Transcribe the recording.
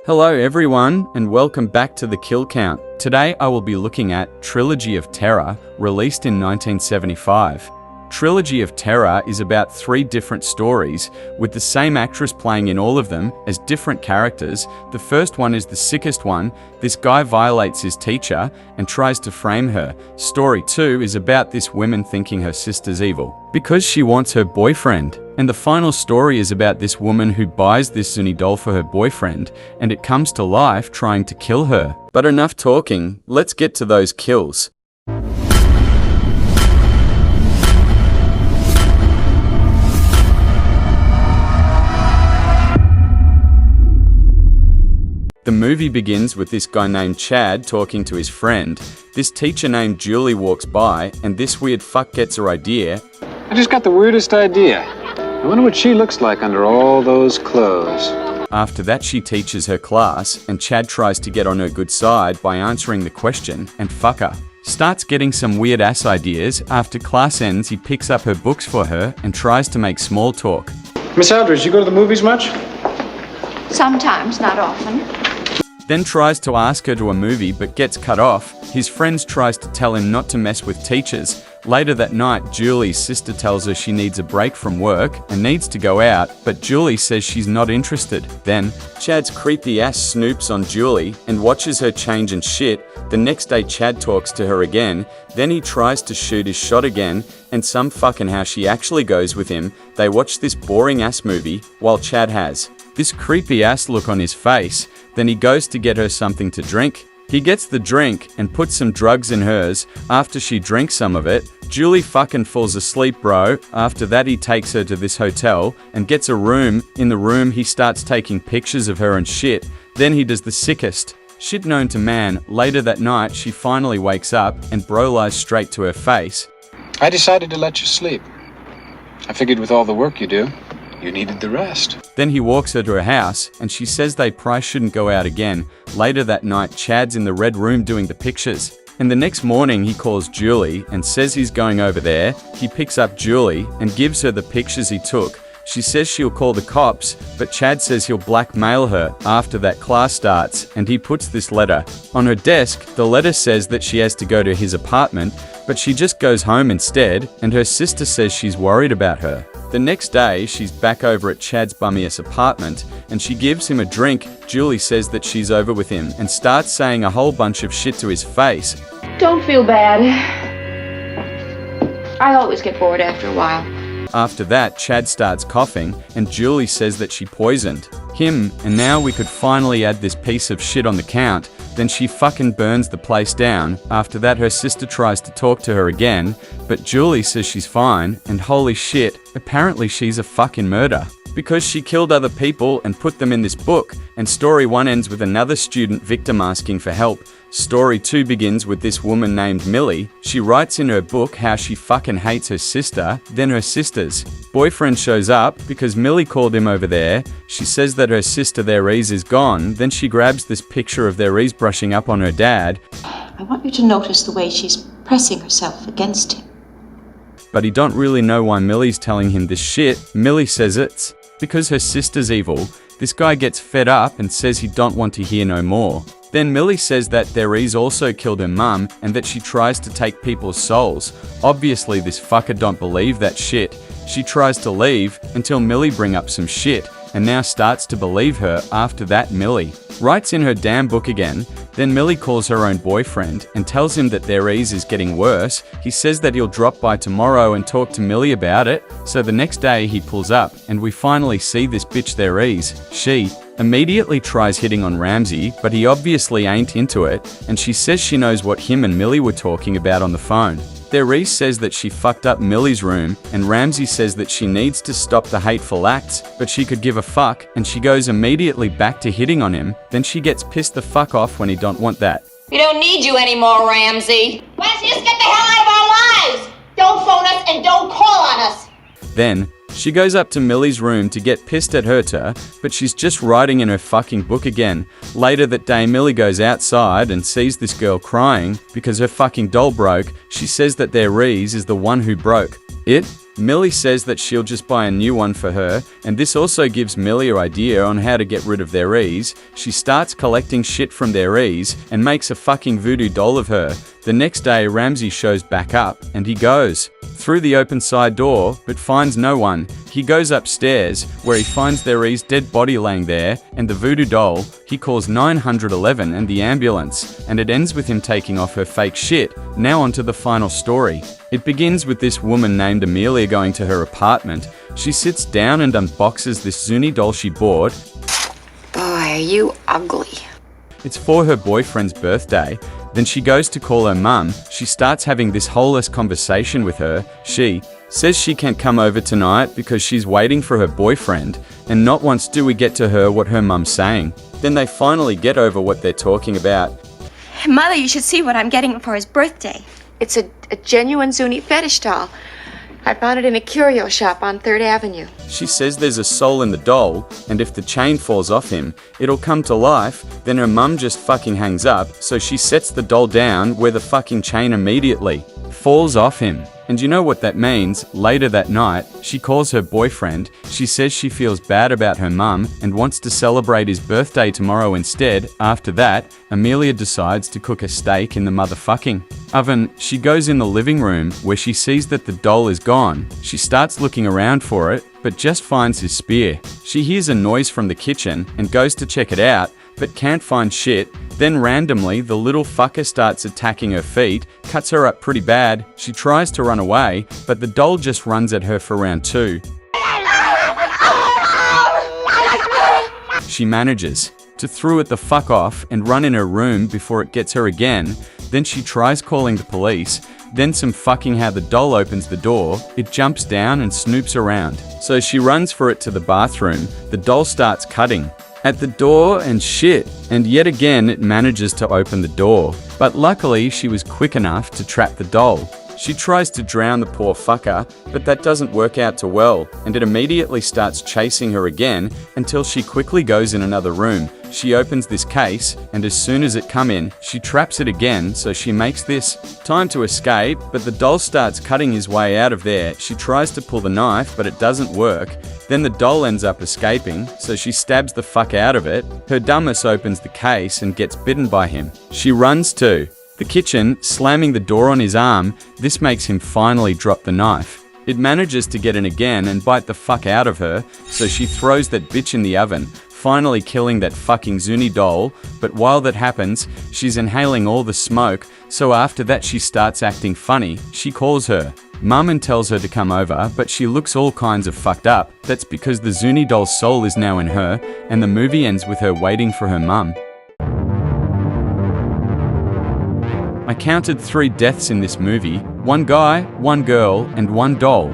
Hello everyone, and welcome back to the Kill Count. Today I will be looking at Trilogy of Terror, released in 1975. Trilogy of Terror is about 3 different stories, with the same actress playing in all of them as different characters. The first one is the sickest one. This guy violates his teacher and tries to frame her. Story 2 is about this woman thinking her sister's evil because she wants her boyfriend. And the final story is about this woman who buys this Zouri doll for her boyfriend, and it comes to life trying to kill her. But enough talking, let's get to those kills. The movie begins with this guy named Chad talking to his friend. This teacher named Julie walks by, and this weird fuck gets her idea. I just got the weirdest idea. I wonder what she looks like under all those clothes. After that, she teaches her class, and Chad tries to get on her good side by answering the question, and fuck her. Starts getting some weird ass ideas. After class ends, he picks up her books for her and tries to make small talk. Miss Aldridge, you go to the movies much? Sometimes, not often. Then tries to ask her to a movie but gets cut off. His friends tries to tell him not to mess with teachers. Later that night, Julie's sister tells her she needs a break from work and needs to go out, but Julie says she's not interested. Then, Chad's creepy ass snoops on Julie and watches her change and shit. The next day, Chad talks to her again. Then he tries to shoot his shot again, and some fucking how she actually goes with him. They watch this boring ass movie while Chad has this creepy ass look on his face. Then he goes to get her something to drink. He gets the drink and puts some drugs in hers. After she drinks some of it, Julie fucking falls asleep, bro. After that, he takes her to this hotel and gets a room. In the room, he starts taking pictures of her and shit. Then he does the sickest shit known to man. Later that night, she finally wakes up and bro lies straight to her face. I decided to let you sleep. I figured with all the work you do, you needed the rest. Then he walks her to her house, and she says they probably shouldn't go out again. Later that night, Chad's in the red room doing the pictures. And the next morning, he calls Julie and says he's going over there. He picks up Julie and gives her the pictures he took. She says she'll call the cops, but Chad says he'll blackmail her. After that, class starts, and he puts this letter on her desk. The letter says that she has to go to his apartment, but she just goes home instead, and her sister says she's worried about her. The next day, she's back over at Chad's bummy-ass apartment, and she gives him a drink. Julie says that she's over with him and starts saying a whole bunch of shit to his face. Don't feel bad. I always get bored after a while. After that, Chad starts coughing, and Julie says that she poisoned him, and now we could finally add this piece of shit on the count. Then she fucking burns the place down. After that, her sister tries to talk to her again, but Julie says she's fine, and holy shit, apparently she's a fucking murderer. Because she killed other people and put them in this book, and story 1 ends with another student victim asking for help. Story 2 begins with this woman named Millie. She writes in her book how she fucking hates her sister. Then her sister's boyfriend shows up because Millie called him over there. She says that her sister Therese is gone. Then she grabs this picture of Therese brushing up on her dad. I want you to notice the way she's pressing herself against him. But he don't really know why Millie's telling him this shit. Millie says it's because her sister's evil. This guy gets fed up and says he don't want to hear no more. Then Millie says that Therese also killed her mum and that she tries to take people's souls. Obviously this fucker don't believe that shit. She tries to leave until Millie bring up some shit and now starts to believe her. After that, Millie writes in her damn book again. Then Millie calls her own boyfriend and tells him that Therese is getting worse. He says that he'll drop by tomorrow and talk to Millie about it. So the next day he pulls up and we finally see this bitch Therese. She immediately tries hitting on Ramsey, but he obviously ain't into it, and she says she knows what him and Millie were talking about on the phone. Therese says that she fucked up Millie's room, and Ramsey says that she needs to stop the hateful acts, but she could give a fuck, and she goes immediately back to hitting on him. Then she gets pissed the fuck off when he don't want that. We don't need you anymore, Ramsey. Why don't you just get the hell out of our lives? Don't phone us and don't call on us. Then, she goes up to Millie's room to get pissed at her, but she's just writing in her fucking book again. Later that day, Millie goes outside and sees this girl crying because her fucking doll broke. She says that Therese is the one who broke it. Millie says that she'll just buy a new one for her, and this also gives Millie an idea on how to get rid of their ease. She starts collecting shit from their ease and makes a fucking voodoo doll of her. The next day, Ramsey shows back up, and he goes through the open side door, but finds no one. He goes upstairs, where he finds their ease dead body laying there, and the voodoo doll. He calls 911 and the ambulance, and it ends with him taking off her fake shit. Now onto the final story. It begins with this woman named Amelia going to her apartment. She sits down and unboxes this Zouri doll she bought. Boy, are you ugly. It's for her boyfriend's birthday. Then she goes to call her mum. She starts having this whole conversation with her. She says she can't come over tonight because she's waiting for her boyfriend, and not once do we get to her what her mum's saying. Then they finally get over what they're talking about. Mother, you should see what I'm getting for his birthday. It's a genuine Zuni fetish doll. I found it in a curio shop on 3rd Avenue. She says there's a soul in the doll, and if the chain falls off him, it'll come to life. Then her mum just fucking hangs up, so she sets the doll down where the fucking chain immediately falls off him. And you know what that means? Later that night, she calls her boyfriend. She says she feels bad about her mum and wants to celebrate his birthday tomorrow instead. After that, Amelia decides to cook a steak in the motherfucking oven. She goes in the living room where she sees that the doll is gone. She starts looking around for it, but just finds his spear. She hears a noise from the kitchen and goes to check it out, but can't find shit. Then randomly, the little fucker starts attacking her feet, cuts her up pretty bad. She tries to run away, but the doll just runs at her for round 2. She manages to throw it the fuck off and run in her room before it gets her again. Then she tries calling the police. Then some fucking how the doll opens the door, it jumps down and snoops around. So she runs for it to the bathroom. The doll starts cutting at the door and shit, and yet again it manages to open the door. But luckily she was quick enough to trap the doll. She tries to drown the poor fucker, but that doesn't work out too well, and it immediately starts chasing her again until she quickly goes in another room. She opens this case, and as soon as it come in, she traps it again, so she makes this time to escape, but the doll starts cutting his way out of there. She tries to pull the knife, but it doesn't work. Then the doll ends up escaping, so she stabs the fuck out of it. Her dumbass opens the case and gets bitten by him. She runs to the kitchen, slamming the door on his arm. This makes him finally drop the knife. It manages to get in again and bite the fuck out of her, so she throws that bitch in the oven, finally killing that fucking Zouri doll. But while that happens, she's inhaling all the smoke, so after that she starts acting funny. She calls her mum and tells her to come over, but she looks all kinds of fucked up. That's because the Zouri doll's soul is now in her, and the movie ends with her waiting for her mum. I counted 3 deaths in this movie: 1 guy, 1 girl, and 1 doll.